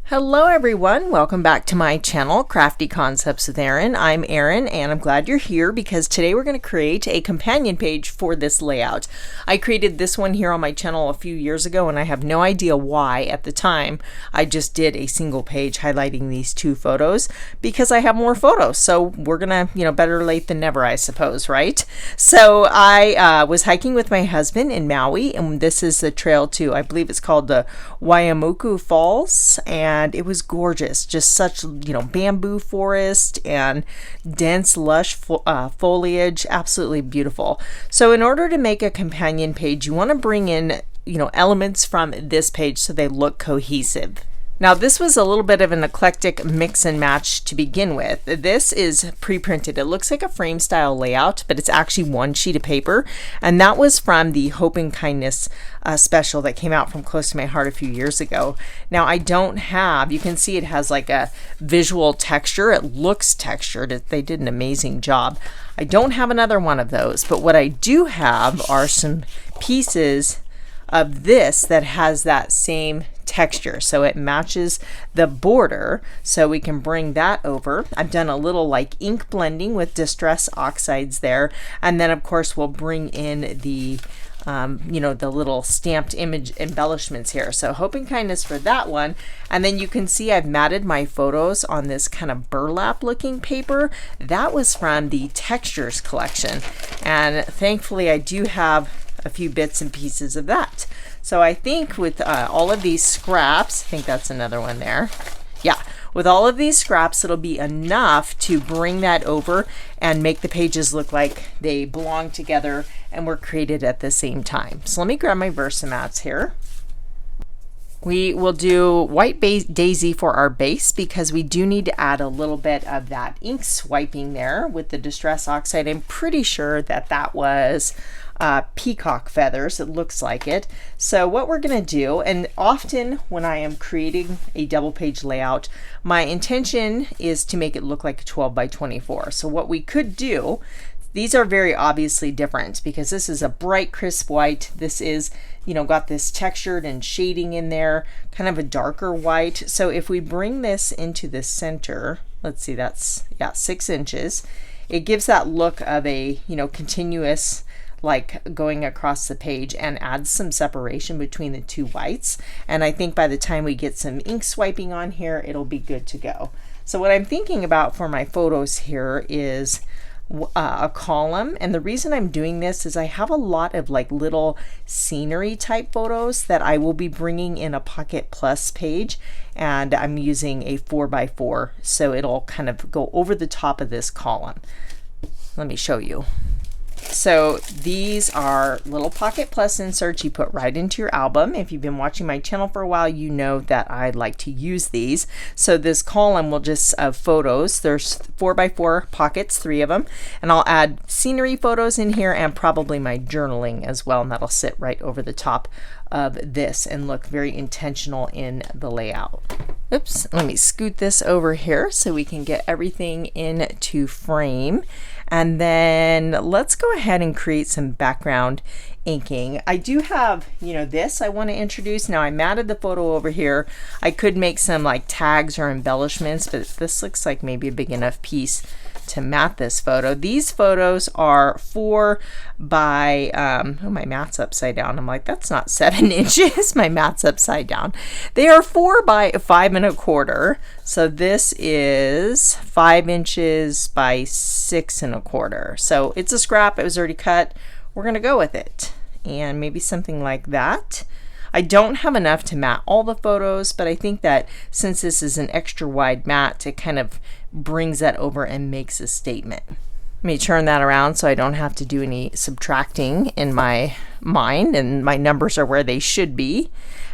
Hello everyone, welcome back to my channel, Crafty Concepts with Erin. I'm Erin and I'm glad you're here because today we're going to create a companion page for this layout. I created this one here on my channel a few years ago and I have no idea why at the time I just did a single page highlighting these two photos because I have more photos. So we're gonna, better late than never, I suppose, right? So I was hiking with my husband in Maui and this is the trail to, I believe it's called the Waiamuku Falls, and it was gorgeous, just such bamboo forest and dense lush foliage, absolutely beautiful. So in order to make a companion page, you want to bring in elements from this page so they look cohesive. Now this was a little bit of an eclectic mix and match to begin with. This is pre-printed. It looks like a frame style layout, but it's actually one sheet of paper. And that was from the Hope and Kindness special that came out from Close to My Heart a few years ago. Now I don't have, you can see it has like a visual texture. It looks textured. They did an amazing job. I don't have another one of those, but what I do have are some pieces of this that has that same texture, so it matches the border, so we can bring that over. I've done a little like ink blending with distress oxides there, and then of course we'll bring in the the little stamped image embellishments here. So Hope and Kindness for that one, and then you can see I've matted my photos on this kind of burlap looking paper. That was from the Textures collection, and thankfully I do have a few bits and pieces of that. So I think with all of these scraps, I think that's another one there. Yeah, with all of these scraps, it'll be enough to bring that over and make the pages look like they belong together and were created at the same time. So let me grab my Versamats here. We will do White Daisy for our base because we do need to add a little bit of that ink swiping there with the Distress Oxide. I'm pretty sure that that was peacock feathers. It looks like it. So what we're going to do, and often when I am creating a double page layout, my intention is to make it look like a 12 by 24. So what we could do, these are very obviously different because this is a bright crisp white. This is got this textured and shading in there, kind of a darker white. So if we bring this into the center, let's see, that's 6 inches, it gives that look of a continuous, like going across the page, and adds some separation between the two whites. And I think by the time we get some ink swiping on here, it'll be good to go. So what I'm thinking about for my photos here is a column, and the reason I'm doing this is I have a lot of like little scenery type photos that I will be bringing in a Pocket Plus page, and I'm using a 4x4, so it'll kind of go over the top of this column. Let me show you. So these are little Pocket Plus inserts you put right into your album. If you've been watching my channel for a while, you know that I like to use these. So this column will just of photos. There's 4x4 pockets, 3 of them, and I'll add scenery photos in here and probably my journaling as well, and that'll sit right over the top of this and look very intentional in the layout. Oops, let me scoot this over here so we can get everything into frame. And then let's go ahead and create some background inking. I do have, this I want to introduce. Now I matted the photo over here. I could make some like tags or embellishments, but this looks like maybe a big enough piece to mat this photo. These photos are 4 by, oh, my mat's upside down. I'm like, that's not 7 inches. My mat's upside down. They are 4 by 5 1/4. So this is 5 inches by 6 1/4. So it's a scrap. It was already cut. We're going to go with it. And maybe something like that. I don't have enough to mat all the photos, but I think that since this is an extra wide mat, it kind of brings that over and makes a statement. Let me turn that around so I don't have to do any subtracting in my mind and my numbers are where they should be.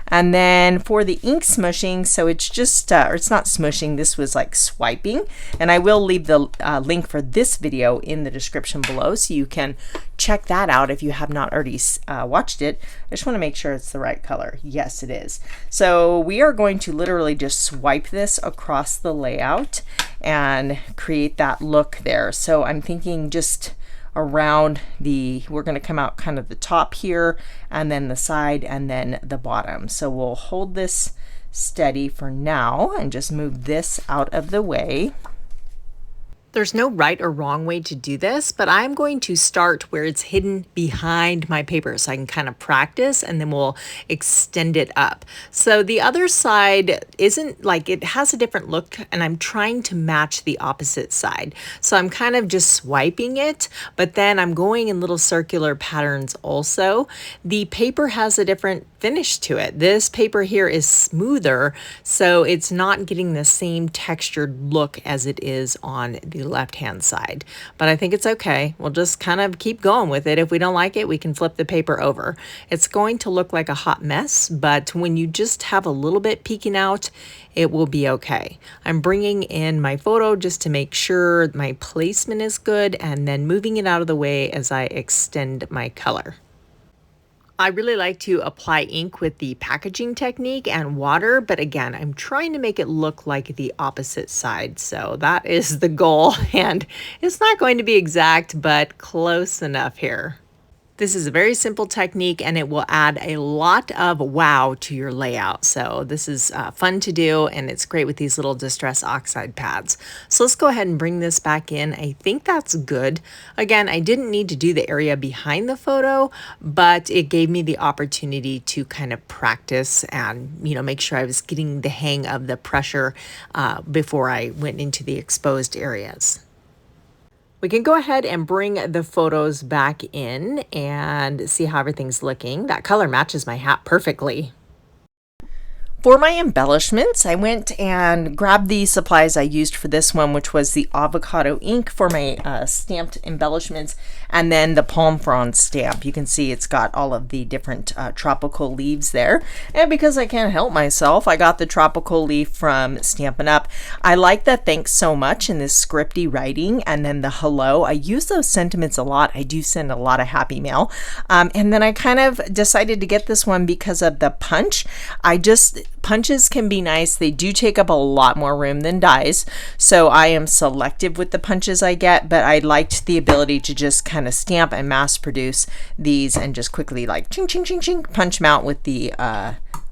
And then for the ink smushing, so it's just, or it's not smushing, this was like swiping. And I will leave the link for this video in the description below so you can check that out if you have not already watched it. I just want to make sure it's the right color. Yes, it is. So we are going to literally just swipe this across the layout and create that look there. So I'm thinking just around we're going to come out kind of the top here, and then the side, and then the bottom. So we'll hold this steady for now and just move this out of the way. There's no right or wrong way to do this, but I'm going to start where it's hidden behind my paper so I can kind of practice, and then we'll extend it up. So the other side isn't like, it has a different look, and I'm trying to match the opposite side. So I'm kind of just swiping it, but then I'm going in little circular patterns also. The paper has a different finish to it. This paper here is smoother, so it's not getting the same textured look as it is on the left-hand side. But I think it's okay. We'll just kind of keep going with it. If we don't like it, we can flip the paper over. It's going to look like a hot mess, but when you just have a little bit peeking out, it will be okay. I'm bringing in my photo just to make sure my placement is good, and then moving it out of the way as I extend my color. I really like to apply ink with the packaging technique and water, but again, I'm trying to make it look like the opposite side. So that is the goal, and it's not going to be exact, but close enough here. This is a very simple technique, and it will add a lot of wow to your layout. So this is fun to do, and it's great with these little Distress Oxide pads. So let's go ahead and bring this back in. I think that's good. Again, I didn't need to do the area behind the photo, but it gave me the opportunity to kind of practice and, you know, make sure I was getting the hang of the pressure before I went into the exposed areas. We can go ahead and bring the photos back in and see how everything's looking. That color matches my hat perfectly. For my embellishments, I went and grabbed the supplies I used for this one, which was the avocado ink for my stamped embellishments, and then the palm frond stamp. You can see it's got all of the different tropical leaves there. And because I can't help myself, I got the tropical leaf from Stampin' Up. I like the thanks so much in this scripty writing, and then the hello. I use those sentiments a lot. I do send a lot of happy mail. And then I kind of decided to get this one because of the punch. Punches can be nice. They do take up a lot more room than dies, so I am selective with the punches I get, but I liked the ability to just kind of stamp and mass produce these and just quickly like ching, ching, ching, ching, punch them out with the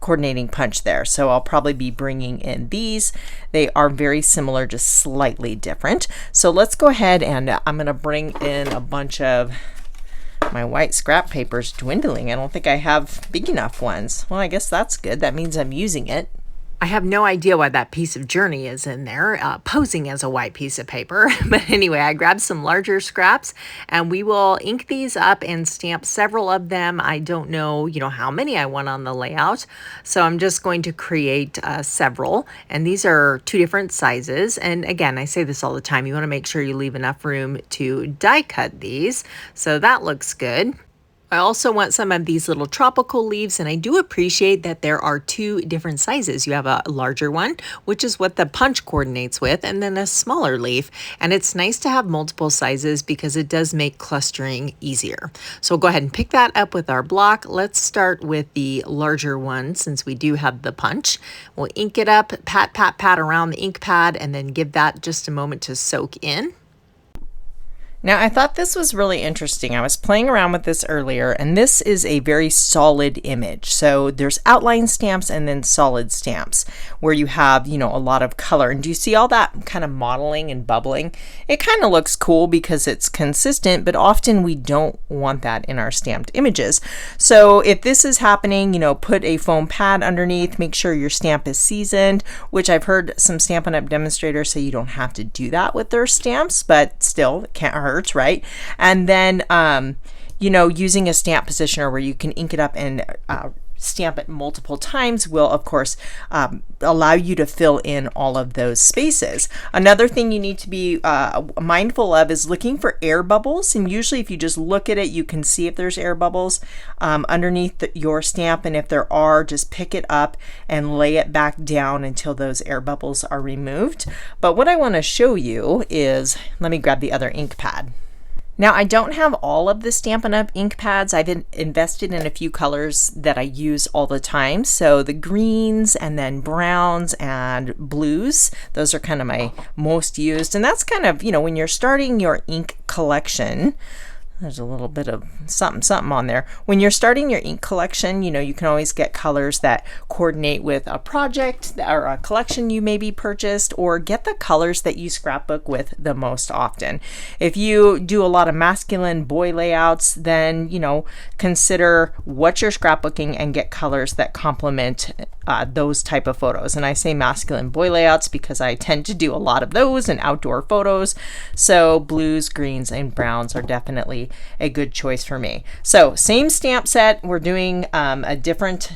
coordinating punch there. So I'll probably be bringing in these. They are very similar, just slightly different. So let's go ahead, and I'm going to bring in a bunch of my white scrap paper's dwindling. I don't think I have big enough ones. Well, I guess that's good. That means I'm using it. I have no idea why that piece of Journey is in there, posing as a white piece of paper. But anyway, I grabbed some larger scraps, and we will ink these up and stamp several of them. I don't know, how many I want on the layout. So I'm just going to create several. And these are 2 different sizes. And again, I say this all the time, you want to make sure you leave enough room to die cut these. So that looks good. I also want some of these little tropical leaves, and I do appreciate that there are 2 different sizes. You have a larger one, which is what the punch coordinates with, and then a smaller leaf. And it's nice to have multiple sizes because it does make clustering easier. So we'll go ahead and pick that up with our block. Let's start with the larger one since we do have the punch. We'll ink it up, pat, pat, pat around the ink pad, and then give that just a moment to soak in. Now, I thought this was really interesting. I was playing around with this earlier, and this is a very solid image. So there's outline stamps and then solid stamps where you have, a lot of color. And do you see all that kind of modeling and bubbling? It kind of looks cool because it's consistent, but often we don't want that in our stamped images. So if this is happening, put a foam pad underneath, make sure your stamp is seasoned, which I've heard some Stampin' Up! Demonstrators say you don't have to do that with their stamps, but still, it can't hurt. Right? And then, using a stamp positioner where you can ink it up and stamp it multiple times will, of course, allow you to fill in all of those spaces. Another thing you need to be mindful of is looking for air bubbles. And usually if you just look at it, you can see if there's air bubbles underneath your stamp. And if there are, just pick it up and lay it back down until those air bubbles are removed. But what I want to show you is, let me grab the other ink pad. Now, I don't have all of the Stampin' Up! Ink pads. I've invested in a few colors that I use all the time. So the greens and then browns and blues, those are kind of my most used. And that's kind of, when you're starting your ink collection, There's a little bit of something on there. When you're starting your ink collection, you can always get colors that coordinate with a project or a collection you maybe purchased, or get the colors that you scrapbook with the most often. If you do a lot of masculine boy layouts, then, consider what you're scrapbooking and get colors that complement those type of photos. And I say masculine boy layouts because I tend to do a lot of those in outdoor photos. So blues, greens, and browns are definitely a good choice for me. So same stamp set, we're doing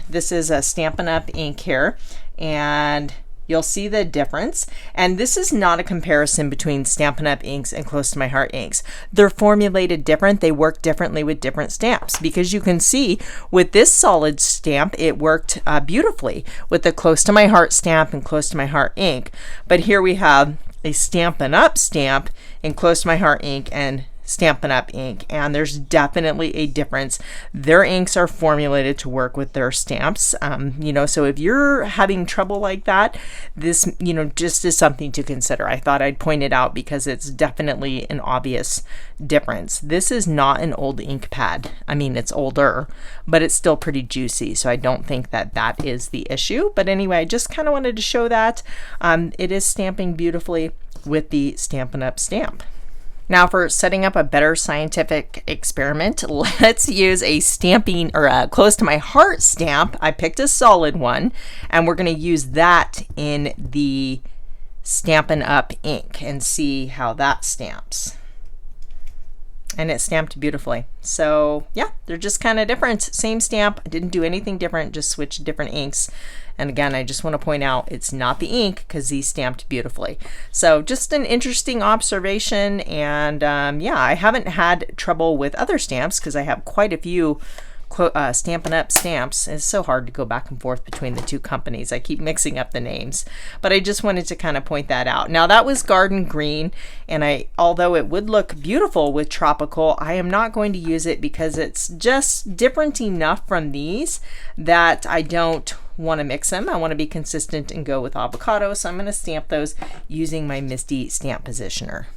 this is a Stampin' Up ink here, and you'll see the difference. And this is not a comparison between Stampin' Up inks and Close to My Heart inks. They're formulated different. They work differently with different stamps, because you can see with this solid stamp, it worked beautifully with the Close to My Heart stamp and Close to My Heart ink. But here we have a Stampin' Up stamp in Close to My Heart ink and Stampin' Up ink, and there's definitely a difference. Their inks are formulated to work with their stamps. So if you're having trouble like that, this, just is something to consider. I thought I'd point it out because it's definitely an obvious difference. This is not an old ink pad. I mean, it's older, but it's still pretty juicy, so I don't think that is the issue. But anyway, I just kind of wanted to show that. It is stamping beautifully with the Stampin' Up stamp. Now for setting up a better scientific experiment, let's use a stamping or a Close to My Heart stamp. I picked a solid one, and we're going to use that in the Stampin' Up ink and see how that stamps. And it stamped beautifully. So yeah, they're just kind of different. Same stamp, I didn't do anything different, just switched different inks. And again, I just want to point out it's not the ink, because these stamped beautifully. So just an interesting observation. And yeah, I haven't had trouble with other stamps because I have quite a few Stampin' Up stamps. It's so hard to go back and forth between the two companies. I keep mixing up the names, but I just wanted to kind of point that out. Now that was Garden Green, and although it would look beautiful with tropical, I am not going to use it because it's just different enough from these that I don't want to mix them. I want to be consistent and go with avocado, so I'm going to stamp those using my Misty stamp positioner.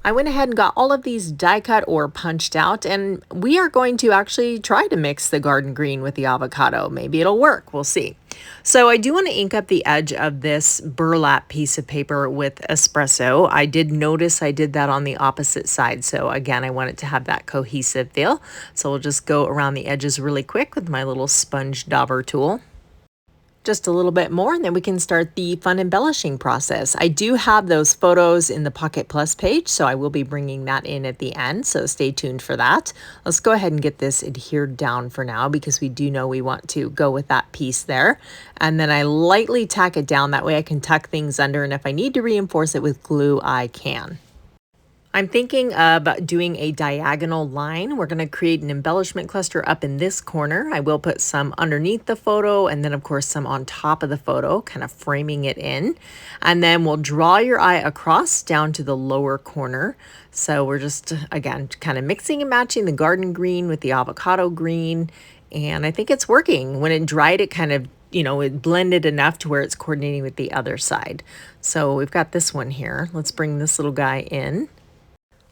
I went ahead and got all of these die cut or punched out, and we are going to actually try to mix the Garden Green with the avocado. Maybe it'll work, we'll see. So I do want to ink up the edge of this burlap piece of paper with espresso. I did notice I did that on the opposite side, so again, I want it to have that cohesive feel. So we'll just go around the edges really quick with my little sponge dauber tool. Just a little bit more, and then we can start the fun embellishing process. I do have those photos in the Pocket Plus page, so I will be bringing that in at the end, so stay tuned for that. Let's go ahead and get this adhered down for now, because we do know we want to go with that piece there. And then I lightly tack it down, that way I can tuck things under, and if I need to reinforce it with glue, I can. I'm thinking of doing a diagonal line. We're going to create an embellishment cluster up in this corner. I will put some underneath the photo, and then of course some on top of the photo, kind of framing it in. And then we'll draw your eye across down to the lower corner. So we're just, again, kind of mixing and matching the garden green with the avocado green. And I think it's working. When it dried, it kind of, it blended enough to where it's coordinating with the other side. So we've got this one here. Let's bring this little guy in.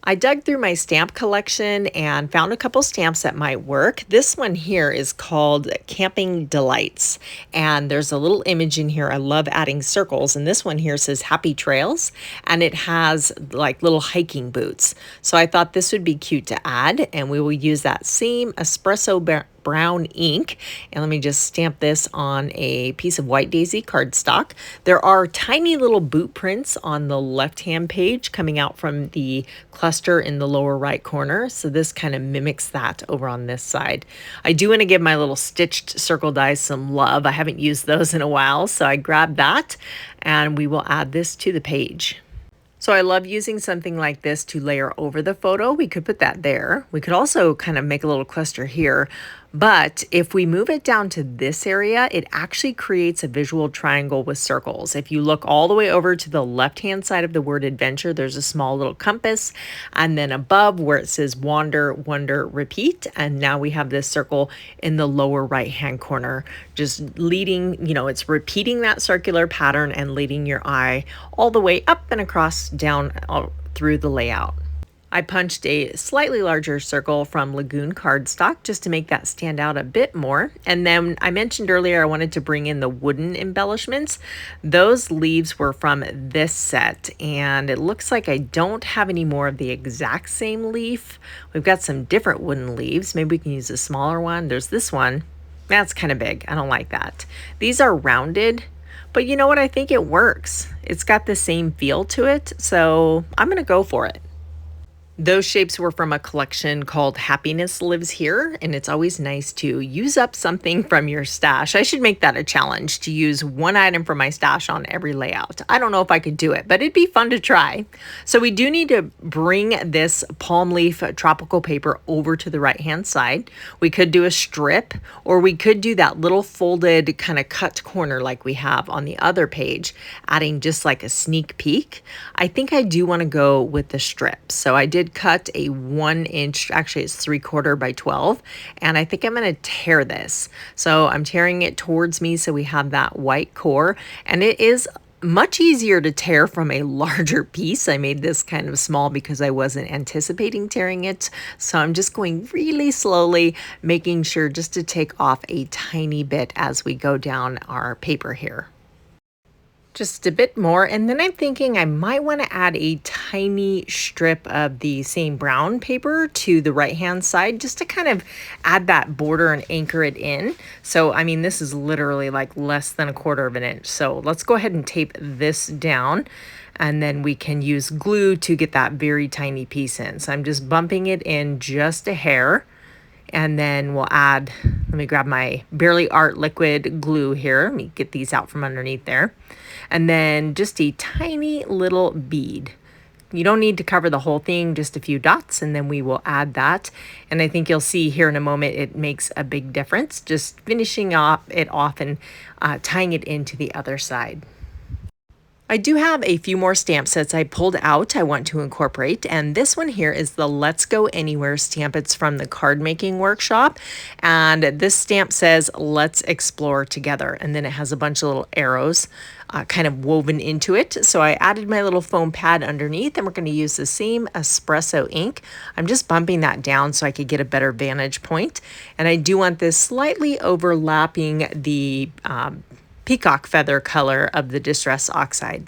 I dug through my stamp collection and found a couple stamps that might work. This one here is called Camping Delights, and there's a little image in here. I love adding circles, and this one here says Happy Trails, and it has like little hiking boots. So I thought this would be cute to add, and we will use that same espresso brown ink. And let me just stamp this on a piece of White Daisy cardstock. There are tiny little boot prints on the left-hand page coming out from the cluster in the lower right corner. So this kind of mimics that over on this side. I do want to give my little stitched circle dies some love. I haven't used those in a while, so I grabbed that, and we will add this to the page. So I love using something like this to layer over the photo. We could put that there. We could also kind of make a little cluster here. But if we move it down to this area, it actually creates a visual triangle with circles. If you look all the way over to the left-hand side of the word adventure, there's a small little compass. And then above where it says wander, wonder, repeat. And now we have this circle in the lower right-hand corner, just leading, it's repeating that circular pattern and leading your eye all the way up and across, down, all through the layout. I punched a slightly larger circle from Lagoon cardstock just to make that stand out a bit more. And then I mentioned earlier I wanted to bring in the wooden embellishments. Those leaves were from this set, and it looks like I don't have any more of the exact same leaf. We've got some different wooden leaves. Maybe we can use a smaller one. There's this one. That's kind of big. I don't like that. These are rounded, but you know what? I think it works. It's got the same feel to it, so I'm going to go for it. Those shapes were from a collection called Happiness Lives Here, and it's always nice to use up something from your stash. I should make that a challenge, to use one item from my stash on every layout. I don't know if I could do it, but it'd be fun to try. So we do need to bring this palm leaf tropical paper over to the right-hand side. We could do a strip, or we could do that little folded kind of cut corner like we have on the other page, adding just like a sneak peek. I think I do want to go with the strip. So I did cut a 1 inch, actually it's 3/4 by 12, and I think I'm going to tear this. So I'm tearing it towards me so we have that white core, and it is much easier to tear from a larger piece. I made this kind of small because I wasn't anticipating tearing it. So I'm just going really slowly, making sure just to take off a tiny bit as we go down our paper here. Just a bit more, and then I'm thinking I might want to add a tiny strip of the same brown paper to the right hand side just to kind of add that border and anchor it in. So I mean, this is literally like less than 1/4 of an inch. So let's go ahead and tape this down, and then we can use glue to get that very tiny piece in. So I'm just bumping it in just a hair. And then we'll add, let me grab my Barely Art liquid glue here. Let me get these out from underneath there. And then just a tiny little bead. You don't need to cover the whole thing, just a few dots, and then we will add that. And I think you'll see here in a moment it makes a big difference, just finishing it off and tying it into the other side. I do have a few more stamp sets I pulled out I want to incorporate, and this one here is the Let's Go Anywhere stamp. It's from the card making workshop, and this stamp says let's explore together, and then it has a bunch of little arrows kind of woven into it. So I added my little foam pad underneath, and we're going to use the same espresso ink. I'm just bumping that down so I could get a better vantage point, and I do want this slightly overlapping the peacock feather color of the Distress Oxide.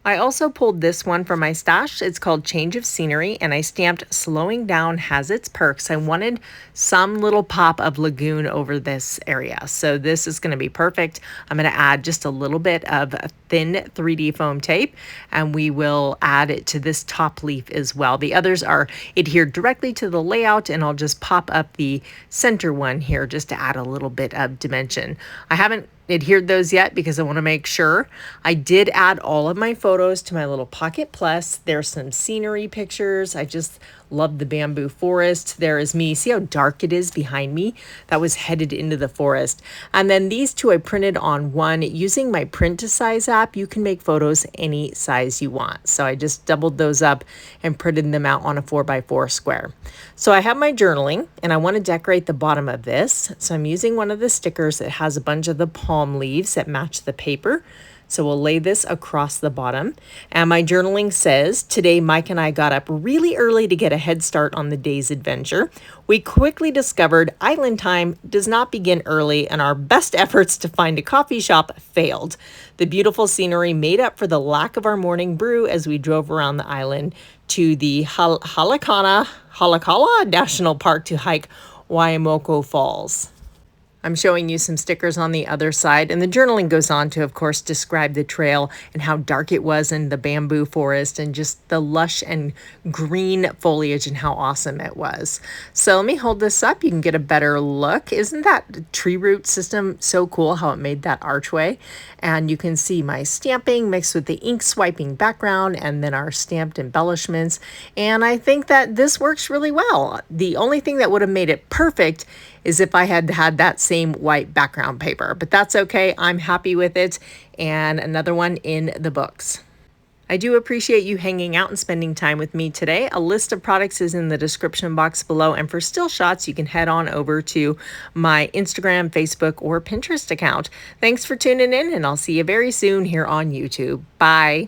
I also pulled this one from my stash. It's called Change of Scenery, and I stamped Slowing Down Has Its Perks. I wanted some little pop of lagoon over this area, so this is going to be perfect. I'm going to add just a little bit of thin 3D foam tape, and we will add it to this top leaf as well. The others are adhered directly to the layout, and I'll just pop up the center one here just to add a little bit of dimension. I haven't adhered those yet because I want to make sure. I did add all of my photos to my little Pocket Plus. There's some scenery pictures. I just love the bamboo forest. There is me. See how dark it is behind me? That was headed into the forest. And then these two I printed on one. Using my Print to Size app, you can make photos any size you want. So I just doubled those up and printed them out on a 4x4 square. So I have my journaling, and I want to decorate the bottom of this. So I'm using one of the stickers that has a bunch of the palm leaves that match the paper. So we'll lay this across the bottom. And my journaling says, today Mike and I got up really early to get a head start on the day's adventure. We quickly discovered island time does not begin early, and our best efforts to find a coffee shop failed. The beautiful scenery made up for the lack of our morning brew as we drove around the island to the Halakala National Park to hike Waimoko Falls. I'm showing you some stickers on the other side, and the journaling goes on to, of course, describe the trail and how dark it was in the bamboo forest and just the lush and green foliage and how awesome it was. So let me hold this up. You can get a better look. Isn't that tree root system so cool how it made that archway? And you can see my stamping mixed with the ink swiping background and then our stamped embellishments. And I think that this works really well. The only thing that would have made it perfect is if I had had that same white background paper, but that's okay. I'm happy with it. And another one in the books. I do appreciate you hanging out and spending time with me today. A list of products is in the description box below, and for still shots, you can head on over to my Instagram, Facebook, or Pinterest account. Thanks for tuning in, and I'll see you very soon here on YouTube. Bye.